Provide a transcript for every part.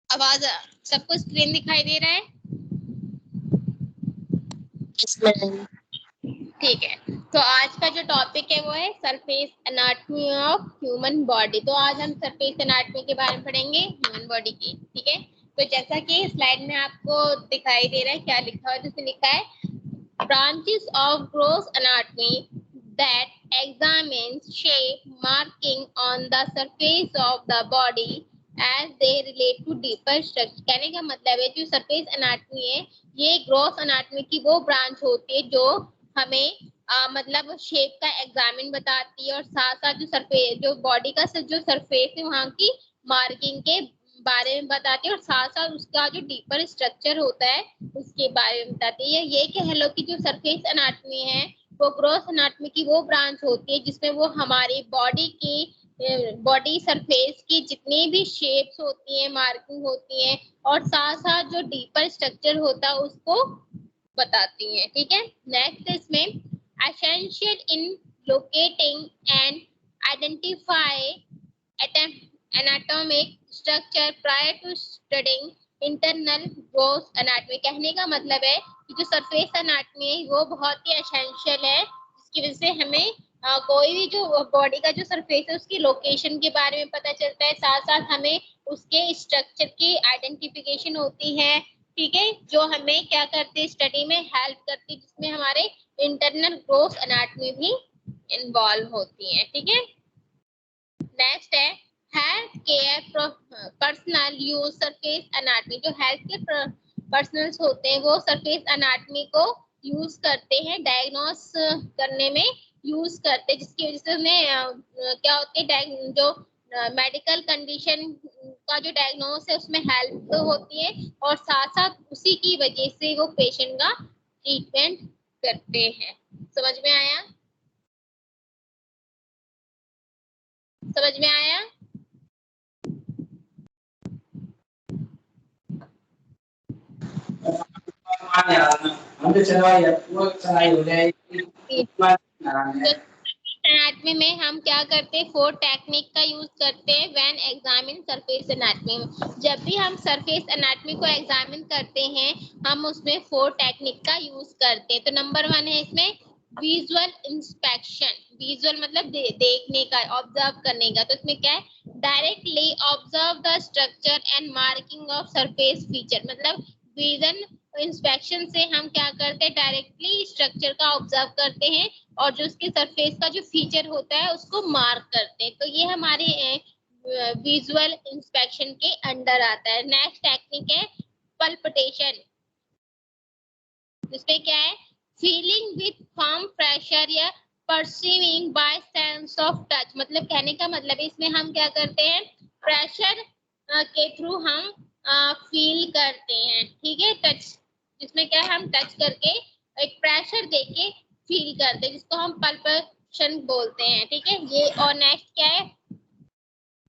आवाज सबको स्क्रीन दिखाई दे रहा है? ठीक है, तो आज का जो टॉपिक है वो है surface anatomy of human body. तो आज हम सरफेस एनाटॉमी के बारे में पढ़ेंगे, ह्यूमन बॉडी की। ठीक है, तो जैसा कि स्लाइड में आपको दिखाई दे रहा है, क्या लिखा है, जिसमें लिखा है branches of gross anatomy that examines shape marking on the surface of the body as they relate to deeper structure। कहने का मतलब है जो सरफेस एनाटॉमी है, ये ग्रॉस एनाटॉमी की वो ब्रांच होती है जो हमें मतलब शेप का एग्जामिन बताती है, और साथ साथ जो सरफेस, जो बॉडी का जो सरफेस है वहाँ की मार्किंग के बारे में बताती है, और साथ साथ उसका जो डीपर स्ट्रक्चर होता है उसके बारे में बताती है। ये कह लो कि जो सरफेस एनाटॉमी है वो ग्रॉस एनाटॉमी की वो ब्रांच होती है जिसमें वो हमारी बॉडी सरफेस की जितनी भी शेप्स होती हैं, मार्किंग होती हैं, और साथ साथ जो डीपर स्ट्रक्चर होता है उसको बताती हैं। ठीक है, नेक्स्ट इसमें essential in locating and identify anatomic structure prior to studying internal growth anatomy. कहने का मतलब है कि जो सरफेस एनाटॉमी है वो बहुत ही एसेंशियल है, जिसकी वजह से हमें कोई भी जो बॉडी का जो सरफेस है उसकी लोकेशन के बारे में पता चलता है, साथ साथ हमें उसके स्ट्रक्चर की आइडेंटिफिकेशन होती है। ठीक है, जो हमें क्या करती है, स्टडी में हेल्प करती है, जिसमें हमारे इंटरनल ग्रोथ एनाटॉमी भी इन्वॉल्व होती है। ठीक है, नेक्स्ट है health care personal use surface anatomy. जो हेल्थ केयर पर्सनल्स होते हैं वो सरफेस एनाटॉमी को यूज करते हैं, डायग्नोस करने में यूज करते हैं, जिसकी वजह से उन्हें क्या होती है, जो मेडिकल कंडीशन का जो डायग्नोस है उसमें हेल्प होती है, और साथ साथ उसी की वजह से वो पेशेंट का ट्रीटमेंट करते हैं। समझ में आया? समझ में आया? एनाटॉमी में हम क्या करते हैं, फोर टेक्निक का यूज करते हैं व्हेन एग्जामिन सरफेस एनाटॉमी। जब भी हम सरफेस एनाटॉमी को एग्जामिन करते हैं हम उसमें फोर टेक्निक का यूज करते हैं। तो नंबर 1 है इसमें विजुअल इंस्पेक्शन। विजुअल मतलब देखने का, ऑब्जर्व करने का। तो इसमें क्या है, directly observe the structure and marking of surface feature. मतलब विजन इंस्पेक्शन से हम क्या करते हैं, डायरेक्टली स्ट्रक्चर का ऑब्जर्व करते हैं और जो उसके सरफेस का जो फीचर होता है उसको मार्क करते हैं। तो ये हमारे विजुअल इंस्पेक्शन के अंडर आता है। नेक्स्ट टेक्निक है पल्पिटेशन, जिसमें क्या है, फीलिंग विथ फर्म प्रेशर या perceiving by sense of touch. मतलब कहने का मतलब इसमें हम क्या करते हैं, प्रेशर के थ्रू हम फील करते हैं। ठीक है, टच, जिसमें क्या है, हम टच करके एक प्रेशर देके फील करते हैं, जिसको हम पल्पेशन बोलते हैं। ठीक है, ये। और नेक्स्ट क्या है,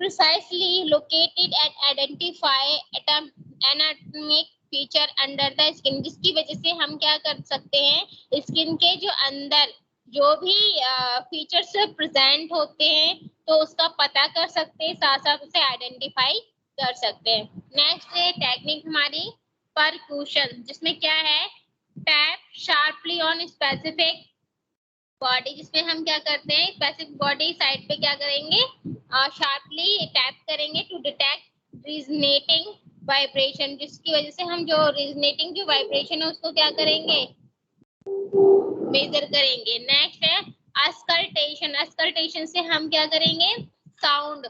precisely located and identify anatomic feature under the skin. जिसकी वजह से हम क्या कर सकते हैं, स्किन के जो अंदर जो भी फीचर्स प्रेजेंट होते हैं तो उसका पता कर सकते हैं, साथ साथ उसे आइडेंटिफाई कर सकते हैं। नेक्स्ट है टेक्निक हमारी परक्यूशन, जिसमें क्या है, tap sharply on specific body. जिसमें हम क्या करते हैं, स्पेसिफिक बॉडी साइड पे क्या करेंगे, शार्पली टैप करेंगे टू डिटेक्ट रिजनेटिंग वाइब्रेशन। जिसकी वजह से हम जो रिजनेटिंग जो वाइब्रेशन है उसको क्या करेंगे, मेजर करेंगे। नेक्स्ट है अस्कल्टेशन। अस्कल्टेशन से हम क्या करेंगे, साउंड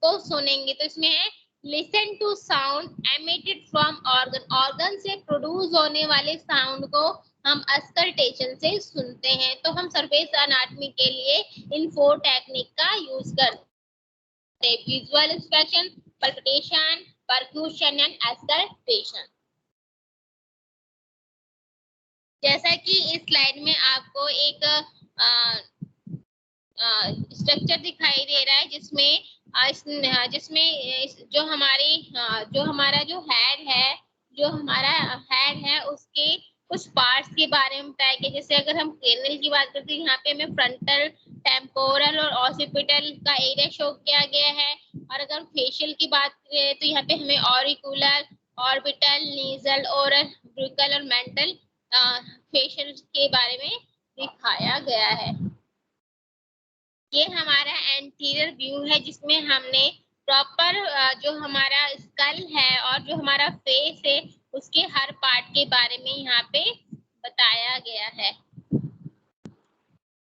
को सुनेंगे। तो इसमें है listen to sound emitted from organ. Organ से प्रोड्यूस होने वाले साउंड को हम अस्कल्टेशन से सुनते हैं। तो हम सरफेस एनाटॉमी के लिए इन फोर टेक्निक का यूज करते हैं, visual inspection, palpitation, percussion and auscultation. जैसा कि इस स्लाइड में आपको एक स्ट्रक्चर दिखाई दे रहा है, जिसमें जो हमारा हेड है उसके कुछ पार्ट्स के बारे में बताया गया। जैसे अगर हम क्रेनियल की बात करते हैं, यहाँ पे हमें फ्रंटल, टेम्पोरल और ऑसिपिटल का एरिया शो किया गया है। और अगर फेशियल की बात करें तो यहाँ पे हमें ऑरिकुलर, ऑर्बिटल, नीजल, ओरल, ब्रुकल और मेंटल फेशियल के बारे में दिखाया गया है। ये हमारा एंटीरियर व्यू है जिसमें हमने प्रॉपर जो हमारा स्कल है और जो हमारा फेस है उसके हर पार्ट के बारे में यहाँ पे बताया गया है।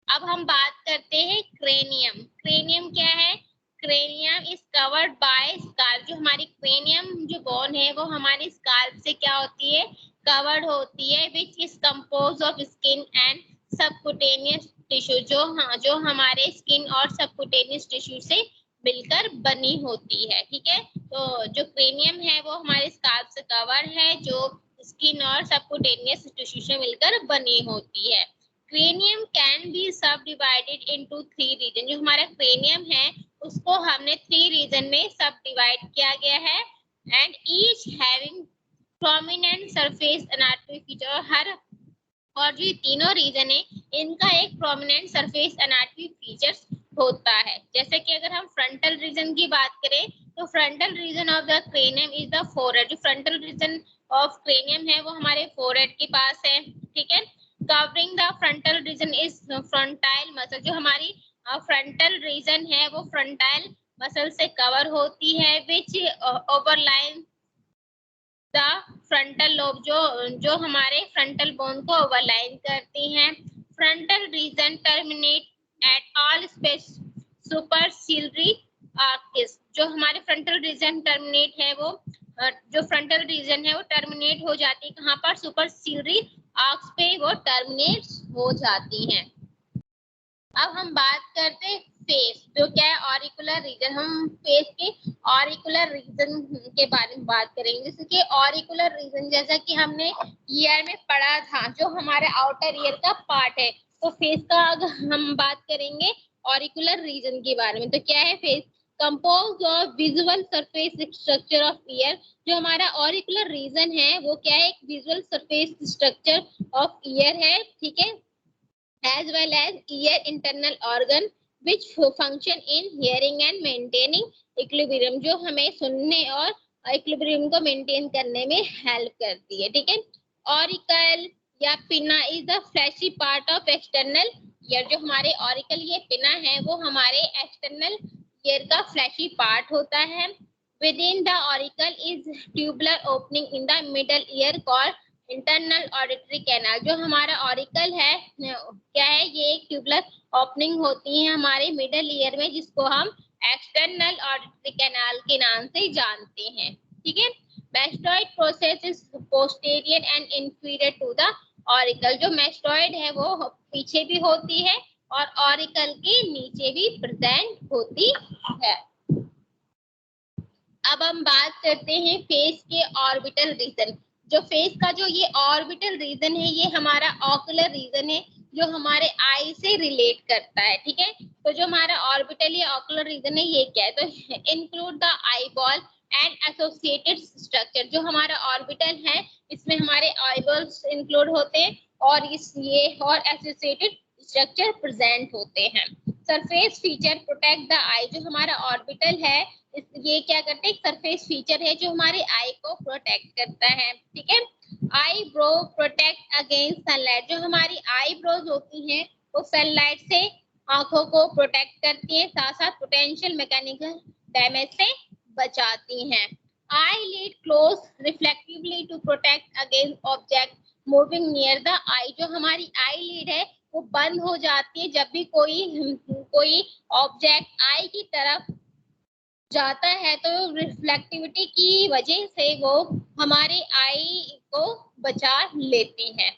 अब हम बात करते हैं क्रेनियम। क्रेनियम क्या है? Cranium is covered by scalp. जो हमारी क्रेनियम जो बोन है वो हमारी स्काल्प से क्या होती है? कवर्ड होती है, which is compose of skin and subcutaneous tissue. जो हमारे स्किन और सबकुटेनियस टिश्यू से मिलकर बनी होती है। ठीक है, तो जो क्रेनियम है वो हमारे स्काल्प से कवर है, जो स्किन और सबकुटेनियस टिश्यू से मिलकर बनी होती है। Cranium can be subdivided into 3 reason. जो हमारा क्रेनियम है उसको हमने 3 रीजन में सब डिवाइड किया गया है, and each having prominent surface anatomy feature. और जो तीनों रीजन है इनका एक प्रोमिनेंट सरफेस एनाटॉमी फीचर्स होता है। जैसे कि अगर हम फ्रंटल रीजन की बात करें तो frontal region of the cranium is the forehead. जो फ्रंटल रीजन ऑफ क्रेनियम है वो हमारे फोरहेड के पास है। ठीक है, covering the frontal region is frontalis muscle. जो हमारी फ्रंटल रीजन है वो फ्रंटाइल मसल से कवर होती है, which overlie the frontal lobe. जो हमारे फ्रंटल बोन को ओवरलाइन करती हैं। Frontal region terminate at all superciliary arches. जो हमारे फ्रंटल रीजन टर्मिनेट है वो जो फ्रंटल रीजन है वो टर्मिनेट हो जाती है कहाँ पर? सुपरसिलरी आर्क्स पे वो टर्मिनेट हो जाती हैं। अब हम बात करते हैं फेस, जो क्या है? Auricular region. हम फेस के ऑरिकुलर रीजन के बारे में बात करेंगे। जैसे कि ऑरिकुलर रीजन जैसा कि हमने ईयर में पढ़ा था, जो हमारे आउटर ईयर का पार्ट है, तो फेस का अगर हम बात करेंगे ऑरिकुलर रीजन के बारे में, तो क्या है face? Compose of visual surface structure of year. जो हमारा ऑरिकुलर रीजन है वो क्या है? एक visual surface structure of year है। ठीक है, as well as ear internal organ which function in hearing and maintaining equilibrium। जो हमें सुनने और इक्विलिब्रियम को मेंटेन करने में हेल्प करती है। ठीक है, ऑरिकल या pinna is the fleshy part of external ear. जो हमारे ऑरिकल ये पिना है वो हमारे एक्सटर्नल ईयर का फ्लैशी पार्ट होता है। Within the auricle is tubular opening in the middle ear called internal auditory canal. जो हमारा ऑरिकल है क्या है? ये एक ट्यूबुलर ओपनिंग होती है हमारे मिडल ईयर में, जिसको हम एक्सटर्नल ऑडिटरी कैनाल के नाम से जानते हैं। ठीक है, mastoid process is posterior and inferior to the auricle. जो मैस्टॉइड है वो पीछे भी होती है और ऑरिकल के नीचे भी प्रेजेंट होती है। अब हम बात करते हैं फेस के ऑर्बिटल रीजन। जो फेस का जो ये ऑर्बिटल रीजन है ये हमारा ऑकुलर रीजन है, जो हमारे आई से रिलेट करता है। ठीक है, तो जो हमारा ऑर्बिटल या ऑकुलर रीजन है ये क्या है? तो include the eye ball and associated structure. जो हमारा ऑर्बिटल है इसमें हमारे आईबॉल्स इंक्लूड होते हैं और ये और एसोसिएटेड स्ट्रक्चर प्रेजेंट होते हैं। Surface feature protect the eye. जो हमारा ऑर्बिटल है ये क्या करते हैं? एक सरफेस फीचर है जो हमारे आई को प्रोटेक्ट करता है। ठीक है, आई ब्रो प्रोटेक्ट अगेंस्ट सनलाइट। जो हमारी आई ब्रोज होती हैं वो सनलाइट से आंखों को प्रोटेक्ट करती है, साथ साथ पोटेंशियल मैकेनिकल डैमेज से बचाती हैं। Eyelid close reflexively to protect against object moving near the eye. जो हमारी आई लीड है वो बंद हो जाती है जब भी कोई ऑब्जेक्ट आई की तरफ जाता है, तो रिफ्लेक्टिविटी की वजह से वो हमारे आई को बचा लेती है।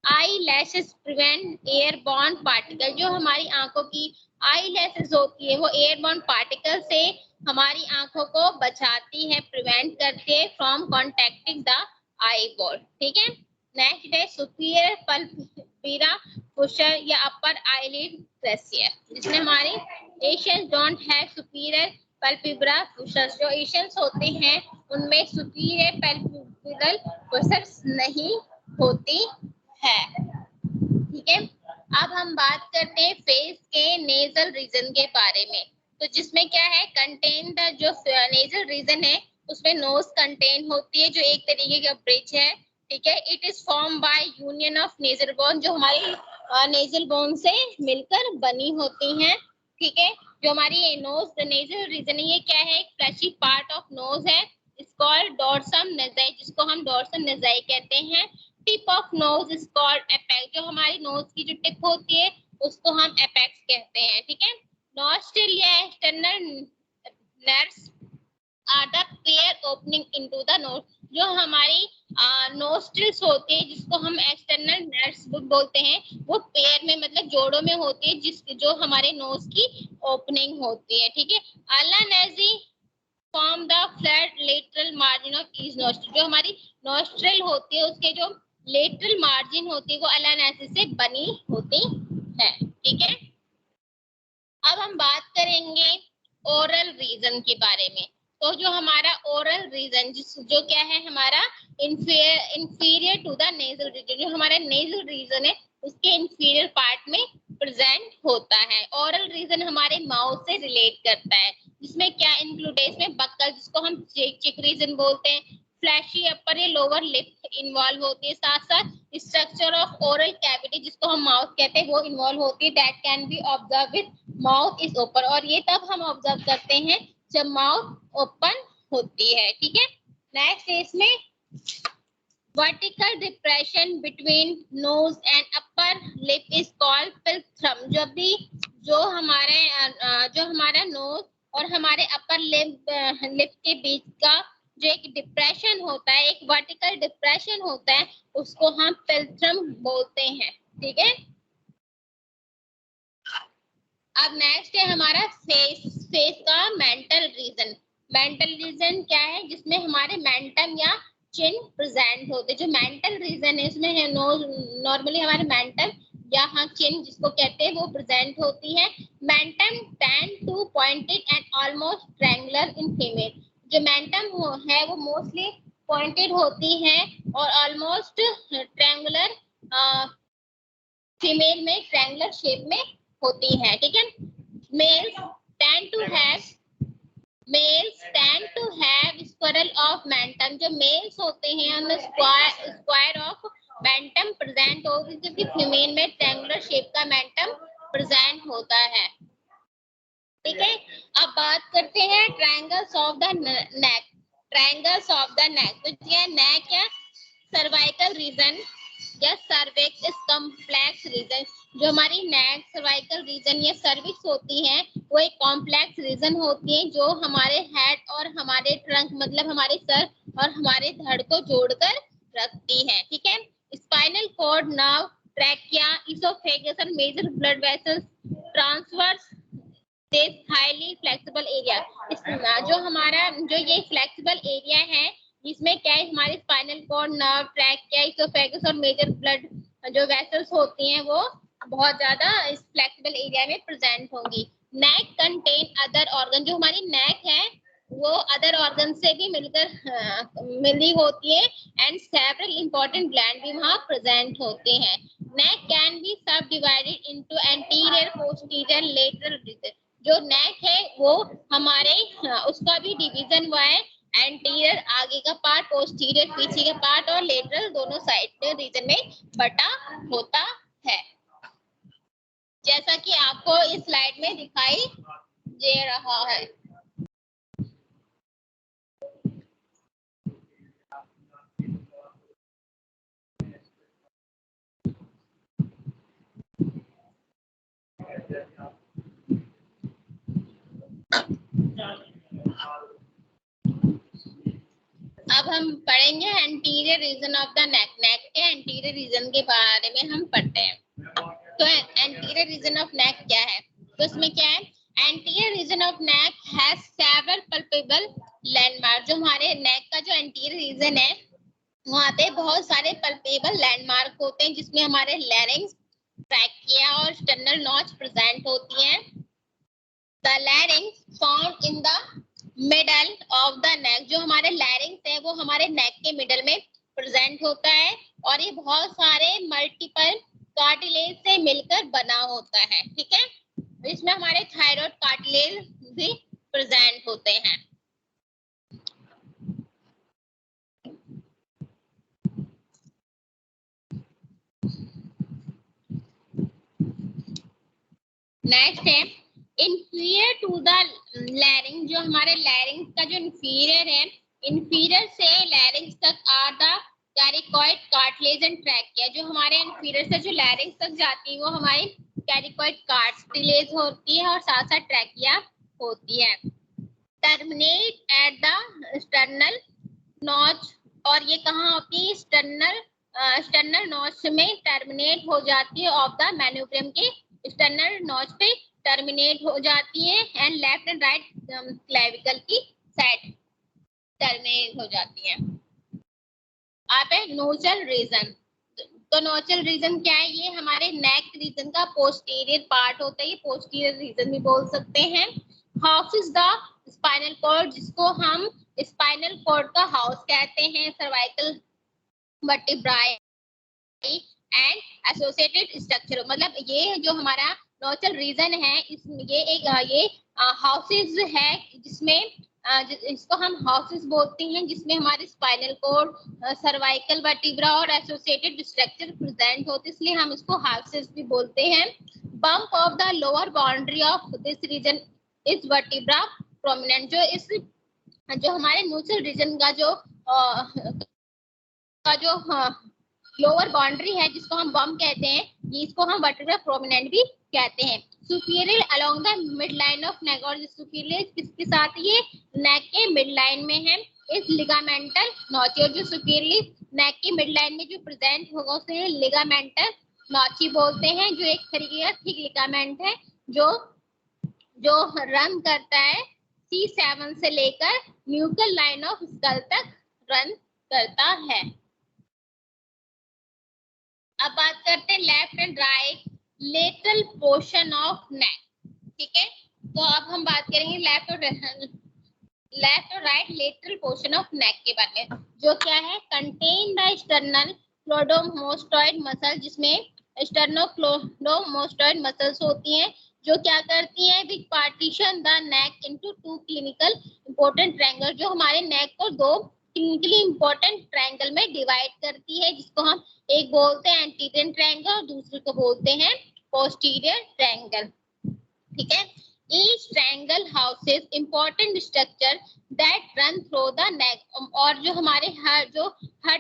Eye lashes prevent airborne particle. जो हमारी आंखों की आई लैशेस होती है वो एयरबॉर्न पार्टिकल से हमारी आंखों को बचाती है, प्रिवेंट करती है from contacting the eye ball. ठीक है, नेक्स्ट है सुपीरियर पल्पेब्रा पुशर या अपर आईलिड क्रेसियर, जिसमें हमारे Asians don't have superior palpebra pushers. जो एशियंस होते हैं उनमें सुपीरियर पल्पेब्रल पुशर्स नहीं होती है। ठीक है, अब हम बात करते हैं फेस के नेजल रीजन के बारे में। तो जिसमें क्या है, कंटेन द, जो नेजल रीजन है उसमें नोज कंटेन होती है, जो एक तरीके का ब्रिज है। ठीक है, it is form by union of nasal bone, जो हमारी नेजल बोन से मिलकर बनी होती हैं। ठीक है, जो हमारी नोज नेजल रीजन है, ये क्या है, एक फ्लैशी पार्ट ऑफ नोज है, इट्स कॉल्ड डोर्सम नेजाई, जिसको हम डोर्सम नेजाई कहते हैं। Tip of nose is called apex, जो हमारी नोज की जो टिप होती है उसको हम एपेक्स कहते हैं। ठीक है, नॉस्ट्रिल या external nerves are the pair opening into the nose, जो हमारी नोस्ट्रिल्स होती है जिसको हम एक्सटर्नल नर्व्स बोलते हैं, वो पेयर में मतलब जोड़ों में होती है, जिस जो हमारे नोज की ओपनिंग होती है। ठीक है, अला Naezy form the flat lateral margin of each nostril, जो हमारी नोस्ट्रिल होती है उसके जो लेटरल मार्जिन होती है वो अलानेसिस से बनी होती है। ठीक है, अब हम बात करेंगे ओरल रीजन के बारे में। तो जो हमारा ओरल रीजन जो क्या है, हमारा inferior to the nasal region, जो हमारा नेजल रीजन है उसके इंफीरियर पार्ट में प्रेजेंट होता है। ओरल रीजन हमारे माउथ से रिलेट करता है, जिसमें क्या इंक्लूड है, इसमें बक्कल जिसको हम चिक रीजन बोलते हैं, फ्लैशी अपर या लोअर लिप इन्वॉल्व होती है, साथ साथ स्ट्रक्चर ऑफ ओरल कैविटी जिसको हम माउथ कहते हैं वो इन्वॉल्व होती है, that can be observe with mouth is open, और ये तब हम ऑब्जर्व करते हैं जब माउथ ओपन होती है। ठीक है, नेक्स्ट इसमें vertical depression between nose and upper lip is called philtrum, जब भी जो हमारा नोज और हमारे अपर लिप के बीच का जो एक डिप्रेशन होता है, एक वर्टिकल डिप्रेशन होता है, उसको हम पिल्थ्रम बोलते हैं। ठीक है, अब नेक्स्ट है हमारा फेस का मेंटल रीजन। मेंटल रीजन क्या है, जिसमें हमारे मेंटम या चिन प्रेजेंट होते, जो मेंटल रीजन है इसमें है नॉर्मली हमारे मेंटम या हाँ चिन जिसको कहते हैं वो प्रेजेंट होती है। Mentum tend to pointed and almost triangular in female, जो मेंटम है वो मोस्टली पॉइंटेड होती है और ऑलमोस्ट ट्रायंगुलर, फीमेल में ट्रायंगुलर शेप में होती है। ठीक है, males tend to have squarer of mentum, जो मेल्स होते हैं उनमें स्क्वायर ऑफ मेंटम प्रेजेंट होगी, जबकि फीमेल में ट्रायंगुलर शेप का मेंटम प्रेजेंट होता है। ठीक है, अब बात करते हैं triangles of the neck. Triangles of the नेक, तो ये नेक या सर्वाइकल रीजन या सर्विक्स इस कॉम्प्लेक्स रीजन, जो हमारी नेक सर्वाइकल रीजन या सर्विक्स होती है वो एक कॉम्प्लेक्स रीजन होती है, जो हमारे हेड और हमारे ट्रंक मतलब हमारे सर और हमारे धड़ को जोड़कर रखती है। ठीक है, spinal cord, nerve, trachea, oesophagus और major blood vessels traverse this highly flexible area, जो हमारा जो ये फ्लेक्सिबल एरिया है इसमें क्या है, हमारे spinal cord, nerve, trachea, oesophagus और मेजर ब्लड जो वेसल्स होती हैं वो बहुत ज्यादा इस फ्लेक्सिबल एरिया में प्रेजेंट होंगी। नेक कंटेन अदर ऑर्गन, जो हमारी नेक है वो अदर ऑर्गन से भी मिली होती है एंड सेवरल इंपॉर्टेंट ग्लैंड भी वहाँ प्रेजेंट होते हैं। Neck can be subdivided into anterior, posterior, lateral region, जो नेक है वो हमारे उसका भी डिवीजन हुआ है, एंटीरियर आगे का पार्ट, पोस्टीरियर पीछे का पार्ट और लेटरल दोनों साइड में रीजन में बटा होता है, जैसा कि आपको इस स्लाइड में दिखाई दे रहा है। अब हम पढ़ेंगे anterior region of the neck. Neck के एंटीरियर रीजन के बारे में हम पढ़ते हैं। तो एंटीरियर रीजन ऑफ नेक क्या है, तो इसमें क्या है, anterior region of neck has several palpebral landmark, जो हमारे नेक का जो एंटीरियर रीजन है वहाँ पे बहुत सारे पल्पेबल लैंडमार्क होते हैं, जिसमें हमारे लैरिंक्स, ट्रैकिया और स्टर्नल नॉच प्रेजेंट होती हैं। The larynx found in the middle of the नेक, जो हमारे लैरिंक्स है वो हमारे नेक के मिडल में प्रेजेंट होता है। और ये बहुत सारे मल्टीपल कार्टिलेज से मिलकर बना होता है, ठीक है। इसमें हमारे थायराइड कार्टिलेज भी प्रेजेंट होते हैं। नेक्स्ट है इंफीरियर टू द लैरिंग, जो हमारे लैरिंग्स का जो इंफीरियर है, इंफीरियर से लैरिंग्स तक are the cricoid cartilage and trachea. जो हमारे इंफीरियर से जो लैरिंग्स तक जाती है वो हमारी कैरिकॉइड कार्टिलेज होती है और साथ साथ ट्रैकिया होती है। Terminate at the sternal notch, और ये कहाँ होती है? स्टर्नल नॉच में टर्मिनेट हो जाती है, ऑफ द मैन्यूब्रियम के स्टर्नल नॉच पे टर्मिनेट हो जाती है, and left and right clavicle की साइड टर्मिनेट हो जाती है। आप है नोजल रीजन, तो नोजल रीजन क्या है? ये हमारे नेक रीजन का पोस्टीरियर पार्ट होता है, ये पोस्टीरियर रीजन भी बोल सकते हैं। House is the spinal cord, जिसको हम स्पाइनल कॉर्ड का हाउस कहते हैं। Cervical vertebrae and associated structure, मतलब ये जो हमारा नोचल रीजन है, ये हाउसेस है जिसमें इसको हम हाउसेस बोलते हैं, जिसमें हमारे स्पाइनल कॉर्ड, सर्वाइकल वर्टिब्रा और एसोसिएटेड स्ट्रक्चर प्रेजेंट होते हैं, इसलिए हम इसको हाउसेस भी बोलते हैं। Bump of the lower boundary of this region is vertebra prominent, जो हमारे नोचल रीजन का जो लोअर बाउंड्री है, जिसको हम बम कहते हैं, इसको हम वर्टिब्रा प्रोमिनेंट भी कहते हैं। Superior along the mid line of neck, और सुपीरियर किसके साथ? ये नेक के मिड लाइन में है। इस लिगामेंटल नॉची, और जो सुपीरियर नेक के मिड लाइन में जो प्रेजेंट होगा उसे लिगामेंटल नॉची बोलते हैं, जो एक तरीके का थिक लिगामेंट है जो रन करता है C7 से लेकर न्यूक्लियर लाइन ऑफ स्कल तक रन करता है। अब बात करते हैं left and right lateral portion of neck, ठीक है। तो अब हम बात करेंगे लेफ्ट और right lateral portion of neck के बारे में, जो क्या है? Contain the sternocleidomastoid muscle, जिसमें स्टर्नोक्लोडोमोस्टॉइड मसल्स होती हैं, जो क्या करती है? Which partition the neck into two clinical important triangle, जो हमारे नेक को दो क्लिनिकली इंपॉर्टेंट ट्रायंगल में डिवाइड करती है, जिसको हम एक बोलते हैं एंटीरियर ट्रायंगल और दूसरे को बोलते हैं पोस्टीरियर ट्रायंगल, ठीक है। Each triangle houses important structure that run through the neck, और जो हमारे हर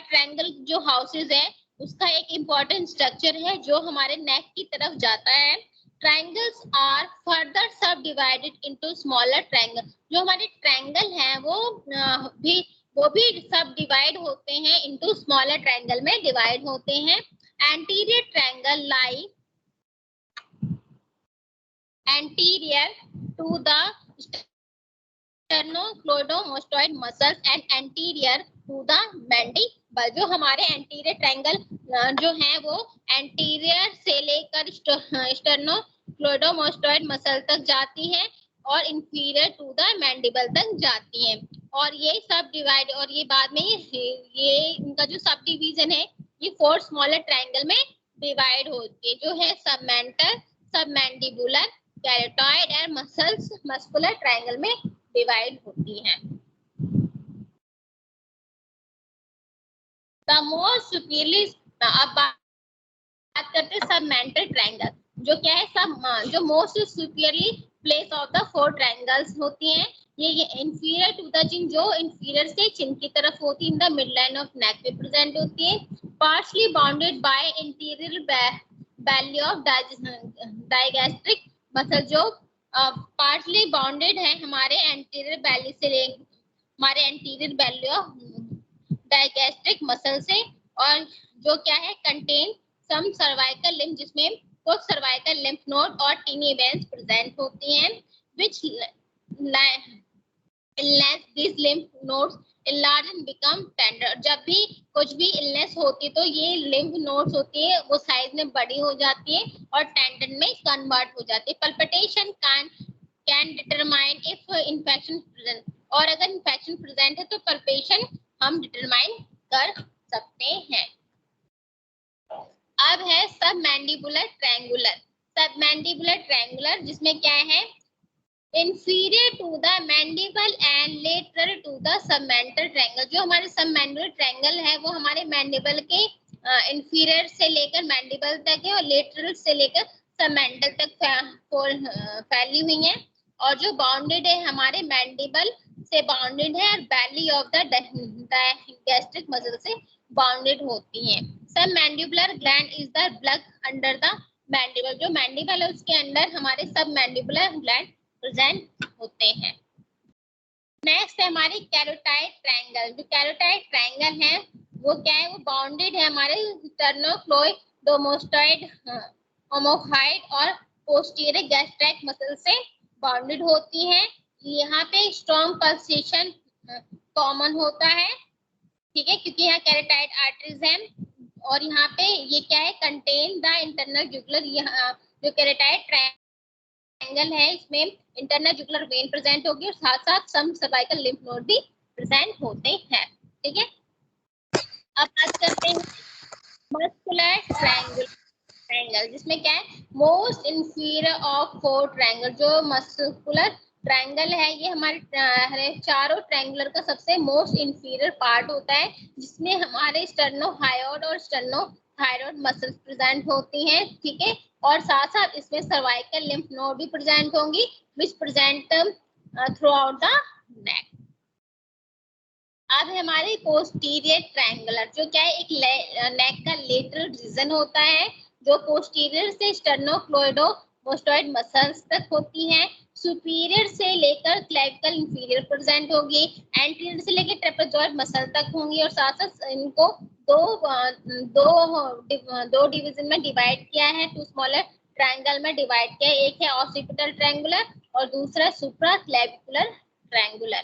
ट्रायंगल जो हाउसेस है उसका एक इंपॉर्टेंट स्ट्रक्चर है जो हमारे नेक की तरफ जाता है। ट्रायंगल्स आर फर्दर सब डिवाइडेड इनटू स्मॉलर ट्रायंगल, जो हमारे ट्रायंगल हैं वो भी सब डिवाइड होते हैं इनटू स्मॉलर ट्रायंगल में डिवाइड होते हैं। Anterior triangle lie anterior to the sternocleidomastoid muscles and anterior to the mandible, जो हमारे एंटीरियर ट्रायंगल जो है वो एंटीरियर से लेकर स्टर्नोक्leidomastoid मसल तक जाती है और इंफीरियर टू द मैंडिबल तक जाती है। और ये सब डिवाइड, और ये बाद में ये इनका जो सब डिवीजन है ये 4 स्मॉलर ट्रायंगल में डिवाइड होती है, जो है submental, submandibular, carotid and muscular triangle में डिवाइड होती हैं। द मोस्ट सुपीरियर, अब बात करते हैं सबमेंटल ट्रायंगल, जो क्या है? जो most superiorly place of the 4 triangles होती हैं, ये इंफीरियर टू द चिन, जो इंफीरियर से चिन की तरफ होती है, in the mid line of neck पे प्रेजेंट होती है। Partially bounded by interior value of digastric muscle, जो पार्टली बाउंडेड है हमारे एंटीरियर वैल्यू से, हमारे anterior belly of digastric muscle से, और जो क्या है? कंटेन सम सर्वाइकल लिम्फ, जिसमें कुछ सर्वाइकल लिम्फ नोड और टीनी वेन्स प्रेजेंट होती हैं, which illness these lymph nodes enlarge and become tender, जब भी कुछ भी इलनेस होती है तो ये लिम्फ नोड्स होती है वो साइज में बड़ी हो जाती है और टेंडन में कन्वर्ट हो जाती है। Palpitation can determine if infection present, और अगर इन्फेक्शन प्रेजेंट है तो पल्पेशन हम डिटरमाइन कर सकते हैं। अब है सब मैंडिबुलर ट्रायंगुलर। सब मैंडिबुलर ट्रायंगुलर जिसमें क्या है, inferior to the mandible and lateral to the submental triangle। जो हमारे सबमैंडिबुलर ट्रायंगल है वो हमारे मैंडिबल के इंफीरियर से लेकर मैंडिबल तक है और लेटरल से लेकर सबमेंटल तक फैली हुई है, और जो बाउंडेड है हमारे मैंडिबल से बाउंडेड है और belly of the gastric muscle से बाउंडेड होती है। Submandibular gland is the plug under the mandible. जो मैंडिबल है उसके अंदर हमारे सब मैंडिबुलर ग्लैंड प्रेजेंट होते हैं। नेक्स्ट है हमारी कैरोटाइड ट्रायंगल। जो कैरोटाइड ट्रायंगल है वो क्या है, वो बाउंडेड है हमारे स्टर्नोक्लेइडोमास्टोइड ओमोहाइड और पोस्टीरियर गैस्ट्रिक मसल से बाउंडेड होती है। यहाँ पे स्ट्रॉन्ग पल्सेशन कॉमन होता है, ठीक है, क्योंकि यहाँ कैरोटाइड आर्टरीज है, और यहाँ पे ये क्या है, कंटेन द इंटरनल जुगुलर। यहाँ जो कैरोटाइड ट्रायंगल है इसमें इंटरनल जुगुलर वेन प्रेजेंट होगी और साथ साथ सम सर्वाइकल लिम्फ नोड भी प्रेजेंट होते हैं, ठीक है। अब बात करते हैं मस्कुलर ट्रायंगल, जिसमें क्या है, मोस्ट इंफीरियर ऑफ 4 ट्रायंगल। जो मस्कुलर ट्रायंगल है ये हमारे चारों ट्रायंगुलर का सबसे मोस्ट इंफीरियर पार्ट होता है, जिसमें हमारे स्टर्नोहायोड और स्टर्नोथायरॉइड मसल्स प्रेजेंट होती हैं, ठीक है, और साथ साथ इसमें सर्वाइकल लिम्फ नोड भी प्रेजेंट होंगी विच present through out the neck. अब हमारे पोस्टीरियर ट्रायंगुलर, जो क्या है, एक नेक का लेटरल रीजन होता है जो पोस्टीरियर से स्टर्नोक्लेइडोमास्टोइड मसल्स तक होती है। सुपीरियर से लेकर क्लेविकल इंफीरियर प्रेजेंट होगी, एंटीरियर से लेकर ट्रेपेजॉइड मसल तक होंगी, और साथ साथ इनको दो डिवीजन में डिवाइड किया है, 2 स्मॉलर ट्रायंगल में डिवाइड किया है। एक है ऑसिपिटल ट्रायंगुलर और दूसरा सुप्रा क्लेविकुलर ट्रायंगुलर।